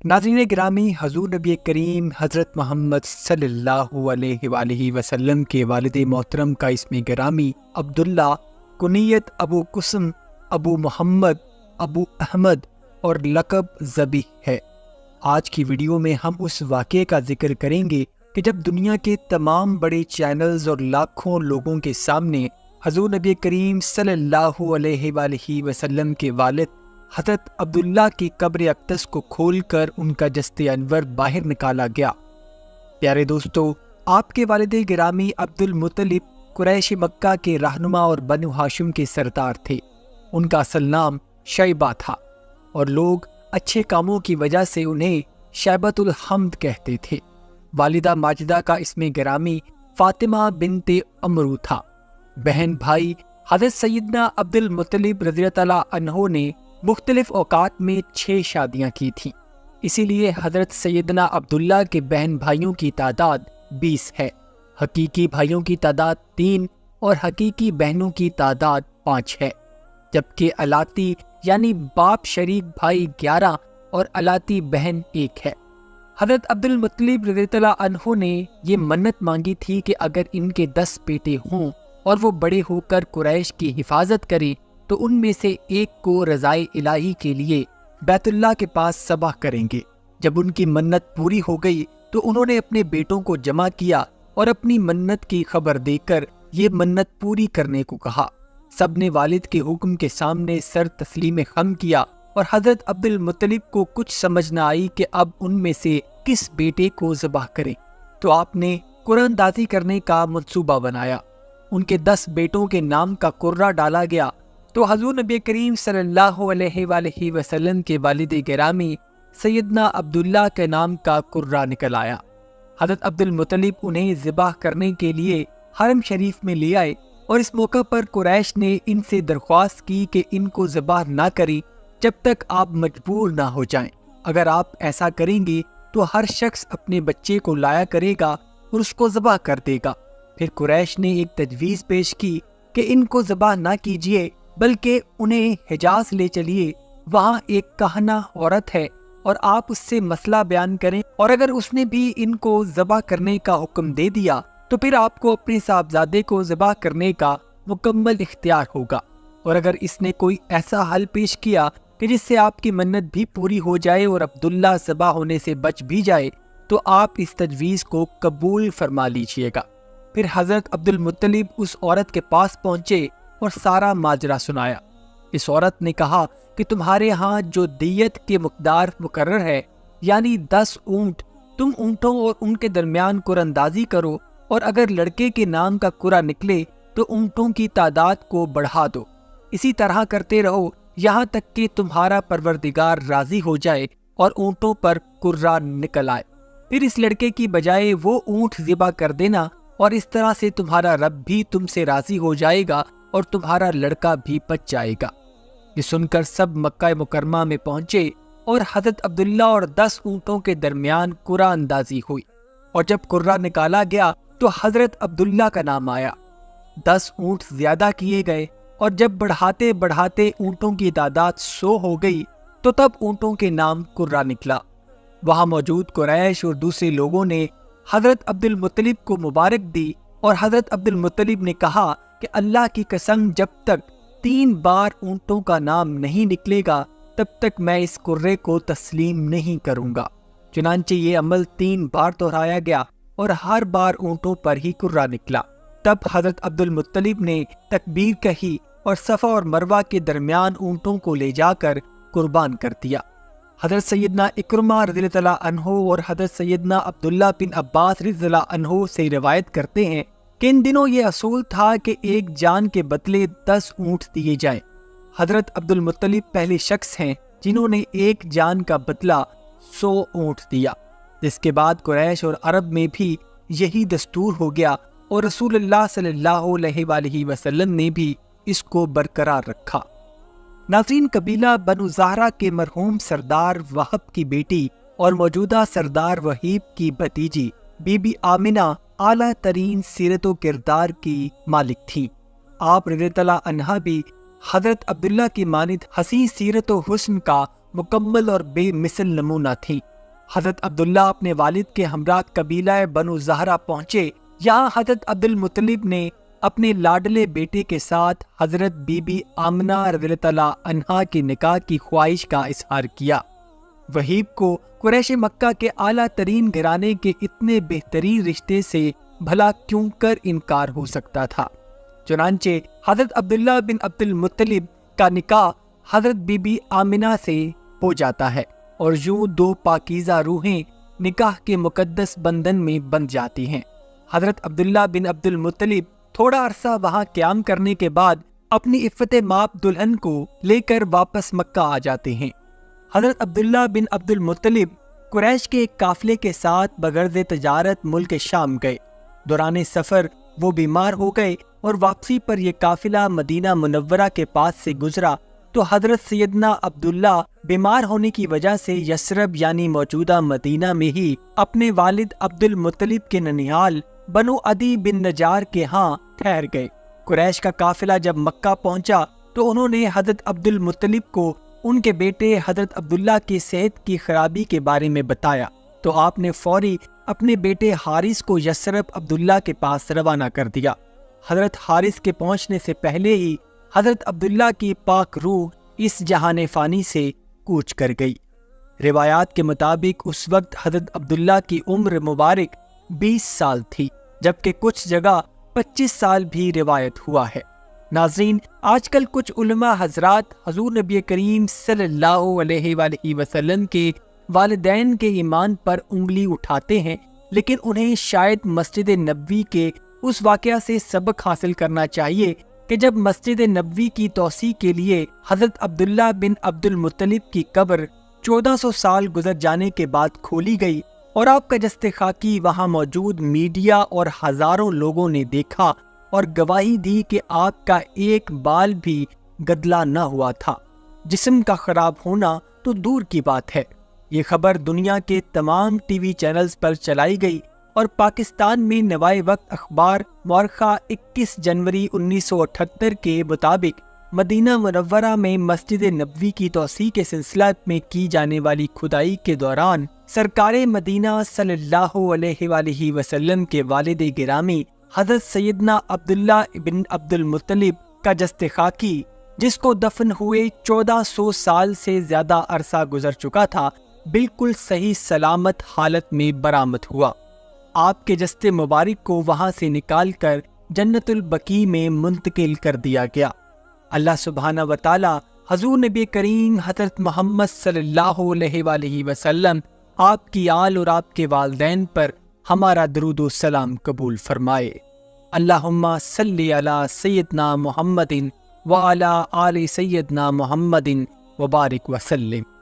नाज़रीन गिरामी, हजूर नबी करीम हज़रत मोहम्मद सल्लल्लाहु अलैहि वआलिहि वसल्लम के वालिद मोहतरम का इसमें गिरामी अब्दुल्ला, कुनियत अबू कुसम, अबू मोहम्मद, अबू अहमद और लक़ब ज़बी है। आज की वीडियो में हम उस वाक़े का जिक्र करेंगे कि जब दुनिया के तमाम बड़े चैनल्स और लाखों लोगों के सामने हजूर नबी करीम सल्लल्लाहु अलैहि वआलिहि वसल्लम के वालिद हज़रत अब्दुल्ला की कब्र अक़दस को खोलकर उनका जस्ते अनवर बाहर निकाला गया। प्यारे दोस्तों, आपके वालिद गिरामी अब्दुल मुत्तलिब कुरैश मक्का के रहनुमा और बनु हाशिम के सरदार थे। उनका असल नाम शैबा था और लोग अच्छे कामों की वजह से उन्हें शैबतुल हम्द कहते थे। वालिदा माजिदा का इसमें गिरामी फातिमा बिनते अमरू था। बहन भाई हज़रत सैयदना अब्दुल मुत्तलिब रज़ियल्लाहु अन्हु ने मुख्तलिफ औकात में 6 शादियां की थीं। इसीलिए हज़रत सैयदना अब्दुल्ला के बहन भाइयों की तादाद 20 है। हकीकी भाइयों की तादाद 3 और हकीकी बहनों की तादाद 5 है, जबकि अलाती यानी बाप शरीक भाई 11 और अलाती बहन 1 है। हज़रत अब्दुल मुत्तलिब रज़ियल्लाहु अन्हु ने ये मन्नत मांगी थी कि अगर इनके 10 बेटे हों और वो बड़े होकर कुरैश की हिफाजत करें तो उनमें से एक को रज़ाए इलाही के लिए बैतुल्लाह के पास सबाह करेंगे। जब उनकी मन्नत पूरी हो गई तो उन्होंने अपने बेटों को जमा किया और अपनी मन्नत की खबर देकर ये मन्नत पूरी करने को कहा। सब ने वालिद के हुक्म के सामने सर तस्लीम खम किया और हज़रत अब्दुल मुत्तलिब को कुछ समझ न आई कि अब उनमें से किस बेटे को ज़बाह करें, तो आपने कुरानदाजी करने का मंसूबा बनाया। उनके 10 बेटों के नाम का कुर्रा डाला गया तो हजूर नबी करीम सल्लल्लाहु अलैहि वसल्लम के वालिद गिरामी सैयदना अब्दुल्ला के नाम का कुर्रा निकल आया। हज़रत अब्दुल मुत्तलिब उन्हें ज़िबाह करने के लिए हरम शरीफ में ले आए और इस मौका पर कुरैश ने इनसे दरख्वास्त की कि इनको ज़िबाह ना करें जब तक आप मजबूर ना हो जाएं। अगर आप ऐसा करेंगे तो हर शख्स अपने बच्चे को लाया करेगा और उसको ज़िबाह कर देगा। फिर कुरैश ने एक तजवीज़ पेश की कि इनको ज़िबाह ना कीजिए बल्कि उन्हें हिजाज ले चलिए, वहाँ एक कहना औरत है और आप उससे मसला बयान करें, और अगर उसने भी इनको ज़बा करने का हुक्म दे दिया तो फिर आपको अपने साहबजादे को ज़बा करने का मुकम्मल इख्तियार होगा। और अगर इसने कोई ऐसा हल पेश किया कि जिससे आपकी मन्नत भी पूरी हो जाए और अब्दुल्ला ज़बा होने से बच भी जाए तो आप इस तजवीज़ को कबूल फरमा लीजिएगा। फिर हज़रत अब्दुल मुत्तलिब उस औरत के पास पहुँचे और सारा माजरा सुनाया। इस औरत ने कहा कि तुम्हारे यहाँ जो दियत के मुकदार मुकर्रर है यानी 10 ऊँट, तुम ऊँटों और उनके दरमियान कुरानदाजी करो और अगर लड़के के नाम का कुरा निकले तो ऊँटों की तादाद को बढ़ा दो। इसी तरह करते रहो यहाँ तक कि तुम्हारा परवरदिगार राजी हो जाए और ऊँटों पर कुर्रा निकल आए। फिर इस लड़के की बजाय वो ऊँट ज़िबा कर देना और इस तरह से तुम्हारा रब भी तुमसे राजी हो जाएगा और तुम्हारा लड़का भी बच जाएगा। ये सुनकर सब मक्का मुकरमा में पहुंचे और हज़रत अब्दुल्ला और 10 ऊँटों के दरमियान कुरा अंदाजी हुई और जब कुर्रा निकाला गया तो हज़रत अब्दुल्ला का नाम आया। 10 ऊँट ज्यादा किए गए और जब बढ़ाते बढ़ाते ऊँटों की तादाद 100 हो गई तो तब ऊँटों के नाम कुर्रा निकला। वहाँ मौजूद कुरैश और दूसरे लोगों ने हज़रत अब्दुल मुत्तलिब को मुबारक दी और हज़रत अब्दुल मुत्तलिब ने कहा कि अल्लाह की कसम, जब तक 3 बार ऊँटों का नाम नहीं निकलेगा तब तक मैं इस कुर्रे को तस्लीम नहीं करूँगा। चुनांचे ये अमल 3 बार दोहराया गया और हर बार ऊँटों पर ही कुर्रा निकला। तब हज़रत अब्दुल मुत्तलिब ने तकबीर कही और सफ़ा और मरवा के दरमियान ऊँटों को ले जाकर कुर्बान कर दिया। हज़रत सैयदना इक्रमा रज़ियल्लाहु अन्हु और हज़रत सैयदना अब्दुल्ला बिन अब्बास रज़ियल्लाहु अन्हु से रिवायत करते हैं कि इन दिनों ये असूल था कि एक जान के बदले 10 ऊँट दिए जाएं। हज़रत अब्दुल मुत्तलिब पहले शख्स हैं जिन्होंने एक जान का बदला 100 ऊँट दिया। जिसके बाद कुरैश और अरब में भी यही दस्तूर हो गया और रसूलुल्लाह सल्लल्लाहु अलैहि वसल्लम ने भी इसको बरकरार रखा। नाज़रीन, कबीला बनु ज़हरा के मरहूम सरदार वहब की बेटी और मौजूदा सरदार वहीब की भतीजी बीबी आमिना आला तरीन सीरत व किरदार की मालिक थी। आप रज़ियल्लाहु अन्हा भी हज़रत अब्दुल्ला की मानिद हसीन सीरत व हुस्न का مکمل اور بے مثل نمونہ تھی۔ حضرت عبداللہ اپنے والد کے ہمراہ قبیلہ بنو زہرہ پہنچے۔ یہاں حضرت عبد المطلب نے اپنے لاڈلے بیٹے کے ساتھ حضرت بی بی آمنہ رضی اللہ تعالیٰ عنہا کے نکاح کی خواہش کا اظہار کیا۔ وہیب کو قریش مکہ کے اعلیٰ ترین گھرانے کے اتنے بہترین رشتے سے بھلا کیوں کر انکار ہو سکتا تھا؟ چنانچہ حضرت عبداللہ بن عبد المطلب کا نکاح حضرت بی بی آمنہ سے ہو جاتا ہے، اور یوں دو پاکیزہ روحیں نکاح کے مقدس بندھن میں بندھ جاتی ہیں۔ حضرت عبداللہ بن عبد المطلب تھوڑا عرصہ وہاں قیام کرنے کے بعد اپنی عفت مآب دلہن کو لے کر واپس مکہ آ جاتے ہیں۔ حضرت عبداللہ بن عبد المطلب قریش کے ایک قافلے کے ساتھ بغرض تجارت ملک شام گئے۔ دوران سفر وہ بیمار ہو گئے اور واپسی پر یہ قافلہ مدینہ منورہ کے پاس سے گزرا تو حضرت سیدنا عبداللہ بیمار ہونے کی وجہ سے یثرب یعنی موجودہ مدینہ میں ہی اپنے والد عبد المطلب کے ننیال بنو عدی بن نجار کے ہاں ٹھہر گئے۔ قریش کا قافلہ جب مکہ پہنچا تو انہوں نے حضرت عبد المطلب کو ان کے بیٹے حضرت عبداللہ کی صحت کی خرابی کے بارے میں بتایا تو آپ نے فوری اپنے بیٹے حارث کو یثرب عبداللہ کے پاس روانہ کر دیا۔ حضرت حارث کے پہنچنے سے پہلے ہی حضرت عبداللہ کی پاک روح اس جہان فانی سے کوچ کر گئی۔ روایات کے مطابق اس وقت حضرت عبداللہ کی عمر مبارک 20 سال تھی، جبکہ کچھ جگہ 25 سال بھی روایت ہوا ہے۔ ناظرین، آج کل کچھ علماء حضرات حضور نبی کریم صلی اللہ علیہ وآلہ وسلم کے والدین کے ایمان پر انگلی اٹھاتے ہیں، لیکن انہیں شاید مسجد نبوی کے اس واقعہ سے سبق حاصل کرنا چاہیے کہ جب مسجد نبوی کی توسیع کے لیے حضرت عبداللہ بن عبد المطلب کی قبر 1400 سال گزر جانے کے بعد کھولی گئی اور آپ کا جسد خاکی وہاں موجود میڈیا اور ہزاروں لوگوں نے دیکھا اور گواہی دی کہ آپ کا ایک بال بھی گدلا نہ ہوا تھا، جسم کا خراب ہونا تو دور کی بات ہے۔ یہ خبر دنیا کے تمام ٹی وی چینلز پر چلائی گئی اور پاکستان میں نوائے وقت اخبار مورخہ 21 جنوری 1978 کے مطابق مدینہ منورہ میں مسجد نبوی کی توسیع کے سلسلہ میں کی جانے والی کھدائی کے دوران سرکار مدینہ صلی اللہ علیہ وآلہ وسلم کے والد گرامی حضرت سیدنا عبداللہ بن عبد المطلب کا جسد خاکی، جس کو دفن ہوئے 1400 سال سے زیادہ عرصہ گزر چکا تھا، بالکل صحیح سلامت حالت میں برآمد ہوا۔ آپ کے جسد مبارک کو وہاں سے نکال کر جنت البقیع میں منتقل کر دیا گیا۔ اللہ سبحانہ و تعالی حضور نبی کریم حضرت محمد صلی اللہ علیہ وآلہ وسلم، آپ کی آل اور آپ کے والدین پر ہمارا درود و سلام قبول فرمائے۔ اللہم صلی علی سیدنا محمد وعلی آل سیدنا محمد وبارک وسلم۔